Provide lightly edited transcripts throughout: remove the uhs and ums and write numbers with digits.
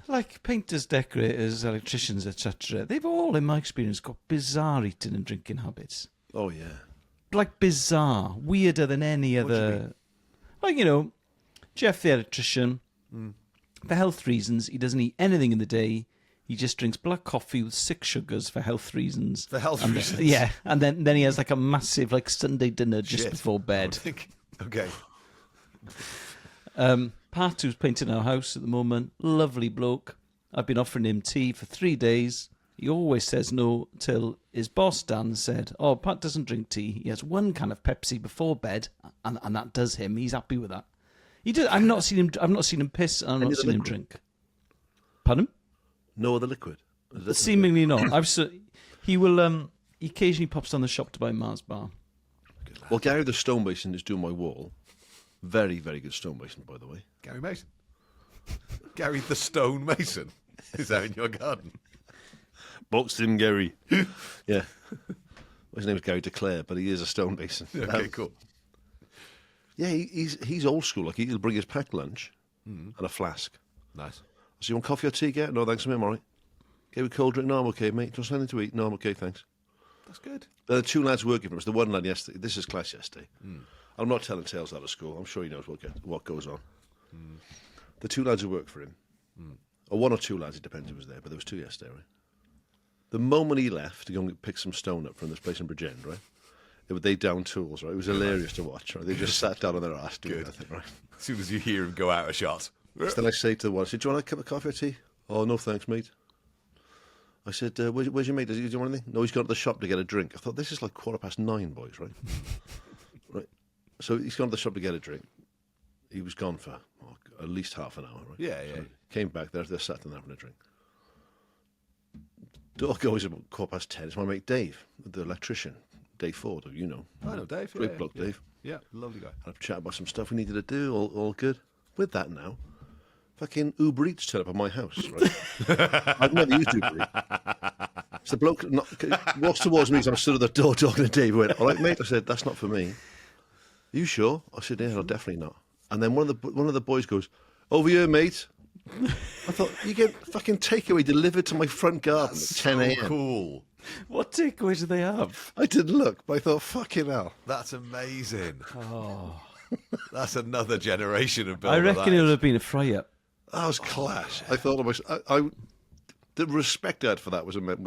like painters, decorators, electricians, etc., they've all, in my experience, got bizarre eating and drinking habits. Oh, yeah. Like bizarre, weirder than any other. Like, Jeff the electrician, for health reasons, he doesn't eat anything in the day. He just drinks black coffee with 6 sugars for health reasons. For health reasons? Yeah, and then he has like a massive like Sunday dinner just before bed. Okay. Pat, who's painting our house at the moment, lovely bloke. I've been offering him tea for 3 days. He always says no till his boss, Dan, said, "Oh, Pat doesn't drink tea. He has 1 can of Pepsi before bed, and that does him. He's happy with that." He does. I've not seen him piss, and I've not seen him drink. Pardon? No other liquid? Seemingly not. He will. He occasionally pops down the shop to buy Mars bar. Well, Gary the stonemason is doing my wall. Very, very good stonemason, by the way. Gary Mason. Gary the stonemason is out in your garden. Boxton Gary. Yeah. Well, his name's Gary DeClaire, but he is a stonemason. Okay, cool. Yeah, he's old school. Like, he'll bring his packed lunch and a flask. Nice. So you want coffee or tea, Gary? No, thanks, mate, I'm all right. Okay, with cold drink? No, I'm okay, mate. Just something to eat? No, I'm okay, thanks. That's good. There are 2 lads working for us. The one lad yesterday. This is class yesterday. I'm not telling tales out of school. I'm sure he knows what goes on. The 2 lads who work for him, or 1 or 2 lads, it depends who was there, but there was 2 yesterday, right? The moment he left to go and pick some stone up from this place in Bridgend, right? They down tools, right? It was hilarious to watch, right? They just sat down on their ass doing nothing, right? As soon as you hear him go out a shot. So then I say to the one, I said, "Do you want a cup of coffee or tea?" "Oh, no, thanks, mate." I said, where's your mate? Do you want anything? "No, he's gone to the shop to get a drink." I thought, this is like 9:15, boys, right? Right. So he's gone to the shop to get a drink. He was gone for at least half an hour, right? Yeah. So came back, they're sat there having a drink. Door goes about 10:15. It's my mate Dave, the electrician. Dave Ford, you know. I know Dave. Great bloke, Dave. Yeah, lovely guy. Had a chat about some stuff we needed to do, all good. With that now, fucking Uber Eats turned up at my house, right? I've never used Uber Eats. So the bloke walks towards me as I'm stood at the door talking to Dave. He went, "All right, mate." I said, "That's not for me." "Are you sure?" I said, "Yeah, no, definitely not." And then one of the boys goes, "Over here, mate." I thought, you get fucking takeaway delivered to my front garden at 10 a.m. Cool. What takeaways do they have? I didn't look, but I thought, fucking hell. That's amazing. Oh, That's another generation of builder. I reckon it would have been a fry-up. That was class. I thought of myself. The respect I had for that was immense.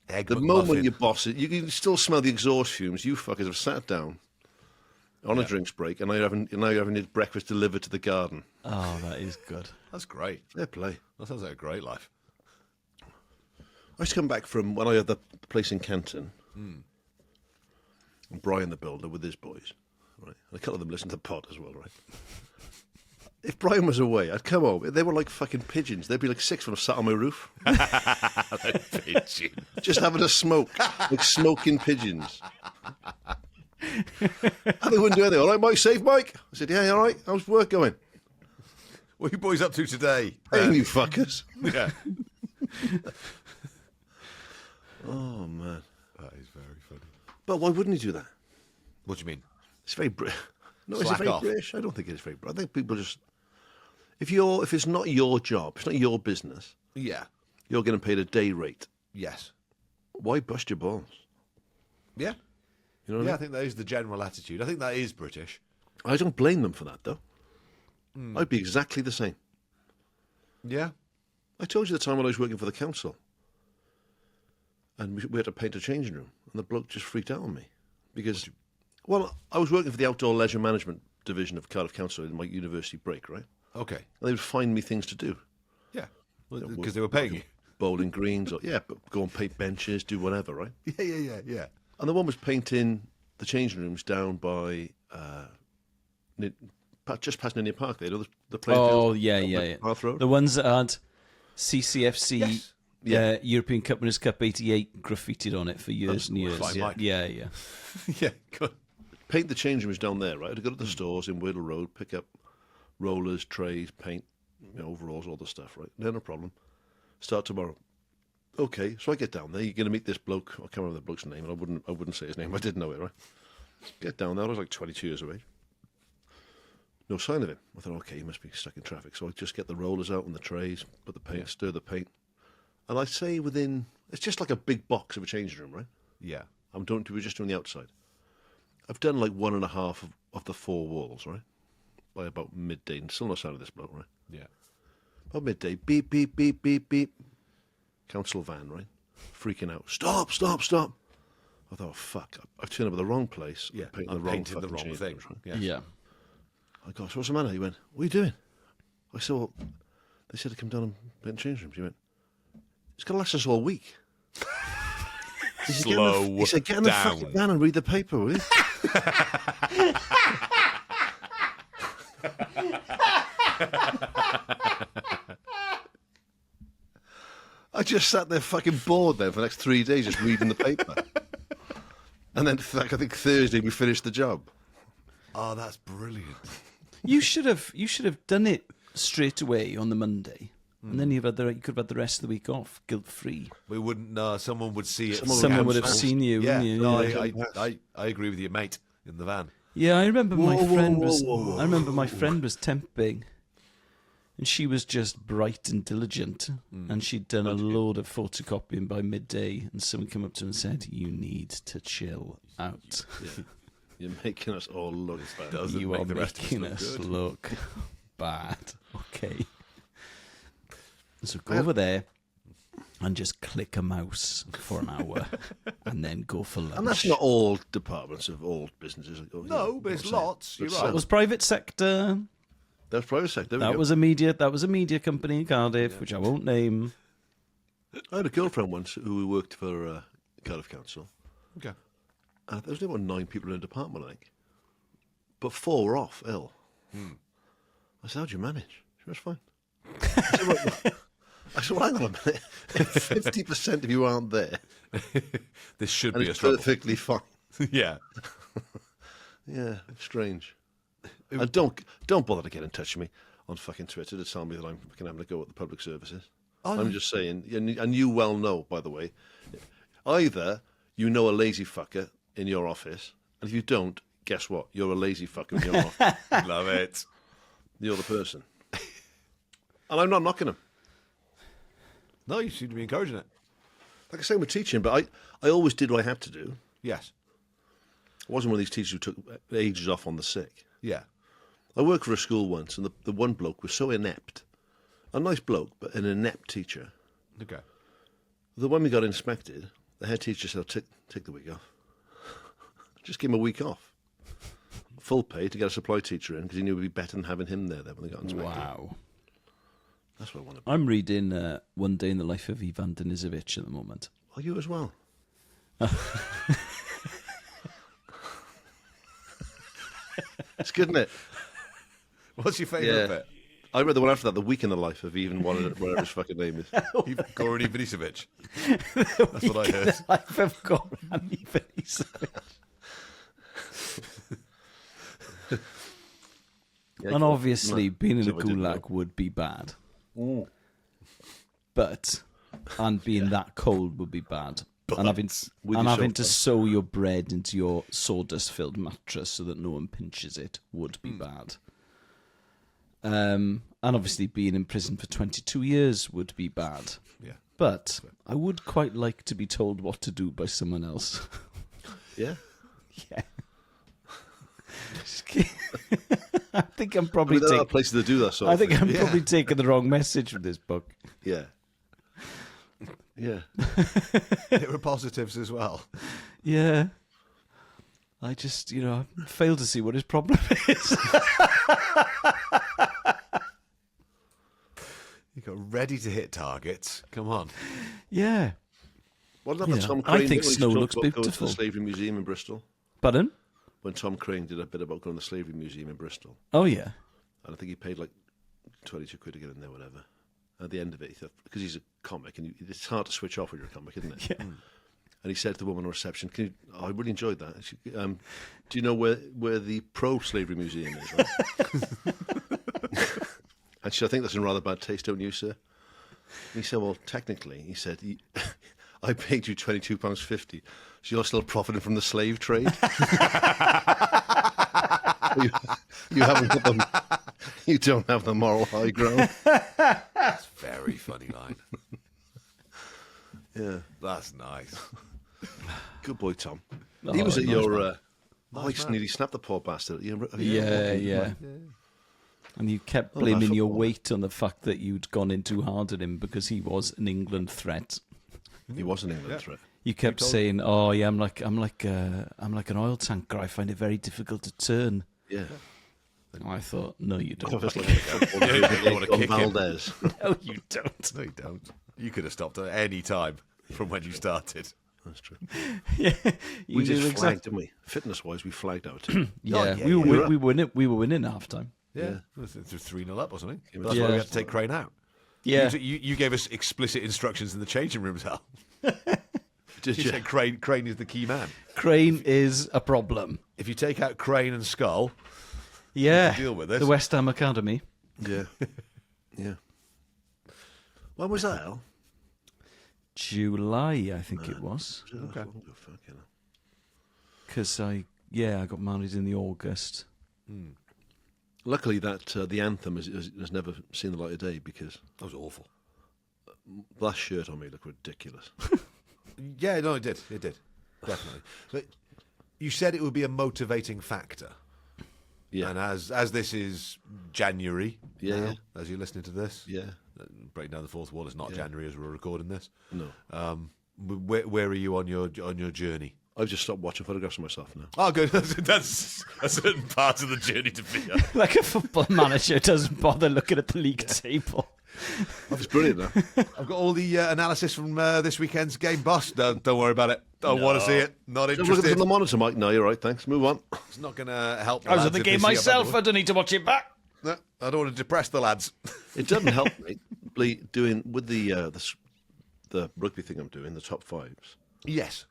The moment you boss it, you can still smell the exhaust fumes. You fuckers have sat down on a drinks break, and now you're having your breakfast delivered to the garden. Oh, that is good. That's great. Fair play. That sounds like a great life. I used to come back from when I had the place in Kenton, and Brian the builder with his boys, right? And a couple of them listened to the pod as well, right? If Brian was away, I'd come home. They were like fucking pigeons. There'd be like 6 of them sat on my roof. Pigeon. Just having a smoke. Like smoking pigeons. And they wouldn't do anything. "All right, Mike, safe, Mike?" I said, "Yeah, all right. How's work going?" What are you boys up to today? Hey, you fuckers. Yeah. Oh, man. That is very funny. But why wouldn't he do that? What do you mean? It's very No, is it Slack very off. British? I don't think it's very British. I think people just... If it's not your job, it's not your business, Yeah. you're getting paid a day rate, Yes. why bust your balls? Yeah. You know what Yeah, I I think that is the general attitude. I think that is British. mean? I don't blame them for that, though. I'd be exactly the same. Yeah. I told you the time when I was working for the council, and we had to paint a changing room, and the bloke just freaked out on me. Because, well, I was working for the outdoor leisure management division of Cardiff Council in my university break, right? Okay. And they would find me things to do. Yeah. Because they were paying you. Bowling greens, or but go and paint benches, do whatever, right? Yeah. And the one was painting the changing rooms down by just past Ninian Park there, the playfield. Oh, yeah. Bath Road. The ones that had CCFC Yes. European Cup Winners' Cup 88 graffitied on it for years and years. Fine, Mike. Yeah. Yeah. Good. Paint the changing rooms down there, right? I'd go to the stores in Whittle Road, pick up rollers, trays, paint, overalls, all the stuff, right? No problem. Start tomorrow. Okay, so I get down there. You're going to meet this bloke. I can't remember the bloke's name, and I wouldn't say his name. I didn't know it, right? Get down there. I was like 22 years of age. No sign of him. I thought, okay, he must be stuck in traffic. So I just get the rollers out and the trays, put the paint, stir the paint. And I'd say it's just like a big box of a changing room, right? Yeah. We're just doing the outside. I've done like 1.5 of the 4 walls, right? By about midday, and still no sign of this bloke, right? Yeah. About midday, beep, beep, beep, beep, beep. Council van, right? Freaking out. Stop, stop, stop. I thought, oh, fuck, I've turned up at the wrong place. Yeah. Painted I'm the wrong painting the fucking wrong changing thing. rooms, right? Yes. Yeah. I go, so what's the matter? He went, what are you doing? I said, well, they said to come down and paint the change rooms. He went, it's going to last us all week. He said, Slow get in the down. fucking van and read the paper, will you? I just sat there fucking bored then for the next 3 days just reading the paper. And then, I think Thursday we finished the job. Oh, that's brilliant. You should have done it straight away on the Monday, and then you could have had the rest of the week off, guilt free. We wouldn't know. Someone would see it. Someone would have Council. seen you, Yeah, wouldn't you? no, Yeah. I agree with you, mate, in the van. Yeah, I remember my Whoa, friend whoa, was. whoa, whoa, I remember my friend was temping, and she was just bright and diligent, and she'd done a load of photocopying by midday. And someone came up to her and said, "You need to chill out. Yeah. You're making us all look bad. Doesn't You make are the rest of us making look us good." look bad." Okay, so go over there and just click a mouse for an hour, and then go for lunch. And that's not all departments of all businesses. No, but it's lots. You're But right. That was private sector. That's private sector. That was a media company in Cardiff, which I won't name. I had a girlfriend once who worked for Cardiff Council. Okay. There was only about 9 people in the department, I think. But 4 were off, ill. I said, how do you manage? She was fine. I said, well, hang on a minute. If 50% of you aren't there, This should and be a it's struggle. perfectly fine. Yeah. Yeah, strange. And don't bother to get in touch with me on fucking Twitter to tell me that I'm fucking having a go at the public services. I'm just saying, and you well know, by the way, either you know a lazy fucker in your office, and if you don't, guess what? You're a lazy fucker in your office. Love it. You're the person. And I'm not knocking him. No, you seem to be encouraging it. Like I say, with teaching, but I always did what I had to do. Yes. I wasn't one of these teachers who took ages off on the sick. Yeah. I worked for a school once, and the one bloke was so inept. A nice bloke, but an inept teacher. Okay. That when we got inspected, the head teacher said, take the week off. Just give him a week off. Full pay to get a supply teacher in, because he knew it would be better than having him there when they got inspected. Wow. That's what I want to be. I'm reading One Day in the Life of Ivan Denisovic at the moment. Are you as well? It's good, isn't it? What's your favourite bit? I read the one after that, The Week in the Life of even whatever his fucking name is. Goran Ivanisevic. That's what I heard. Life of Goran Ivanisevic. And obviously, being in a gulag would be bad. But, and being that cold would be bad. And having to sew your bread into your sawdust-filled mattress so that no one pinches it would be bad. And obviously being in prison for 22 years would be bad. Yeah. But I would quite like to be told what to do by someone else. Yeah? Yeah. I think I'm probably There are places to do that sort I of think thing. I'm probably taking the wrong message with this book. Yeah. Yeah. There were positives as well. Yeah. I just, fail to see what his problem is. You got ready to hit targets. Come on. Yeah. What about Yeah. Tom I Crane? think did when he snow talked looks about going beautiful. to the Slavery Museum in Bristol. Pardon? When Tom Crane did a bit about going to the Slavery Museum in Bristol. Oh, yeah. And I think he paid like 22 quid to get in there, whatever. At the end of it, he thought, because he's a comic, and it's hard to switch off when you're a comic, isn't it? Yeah. And he said to the woman on reception, I really enjoyed that. And she, do you know where the pro-slavery museum is, right? And she said, I think that's in rather bad taste, don't you, sir? And he said, well, technically, he said, I paid you £22.50, so you're still profiting from the slave trade. You haven't got them. You don't have the moral high ground. That's a very funny line. Yeah, That's nice. good boy, Tom. Oh, He was at nice your. Nice I man. nearly snapped the poor bastard. Yeah. And you kept blaming that's your football. weight on the fact that you'd gone in too hard at him because he was an England threat. He was an England threat. You kept saying, "Oh yeah, I'm like an oil tanker. I find it very difficult to turn." Yeah. And I thought, no, you don't. Just like a football Yeah, you wanna on kick him. Valdez. No, you don't. No, you don't. You could have stopped at any time from when you started. That's true. Yeah, We you just knew flagged, exactly. didn't we? Fitness-wise, we flagged out. Yeah, yeah, we were yeah. we were winning. We were winning at half time. Yeah, it was 3-0 up or something. Yeah, That's yeah. why we had to take Crane out. Yeah, You gave us explicit instructions in the changing rooms, Al. Did You you? said Crane is the key man. Crane is a problem. If you take out Crane and Skull, Yeah, deal with this. the West Ham Academy. Yeah. Yeah. When was that, Al? July, I think it was, Okay. because I got married in the August. Luckily, that the anthem has never seen the light of day because that was awful. that shirt on me looked ridiculous. Yeah, no, it did. It did. Definitely. But you said it would be a motivating factor. Yeah. And as this is January, Yeah, now, yeah. as you're listening to this, Yeah. breaking down the fourth wall, it's not Yeah. January as we're recording this. No. Where are you on your journey? I've just stopped watching photographs of myself now. Oh, good. That's a certain part of the journey to be on. Like a football manager doesn't bother looking at the league table. It's brilliant now. I've got all the analysis from this weekend's game, boss. Don't worry about it. Don't want to see it. Not Just look at this interested. on the monitor, Mike. No, you're right. Thanks. Move on. It's not going to help. I was lads at the if they game see up myself. I under- don't need to watch it back. No, I don't want to depress the lads. It doesn't help me doing with the rugby thing I'm doing, the top fives. Yes.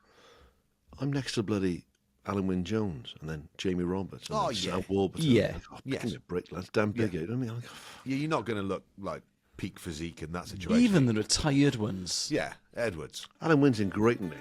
I'm next to bloody Alan Wynne-Jones and then Jamie Roberts and Oh, then yeah. Sam Warburton. Yeah. Like, oh, Yes. give me a break, lads. Damn big, you know what I mean? I'm like, oh, You're not going to look like peak physique in that situation. Even the retired ones. Yeah, Edwards. Alan Wynne's in great nick.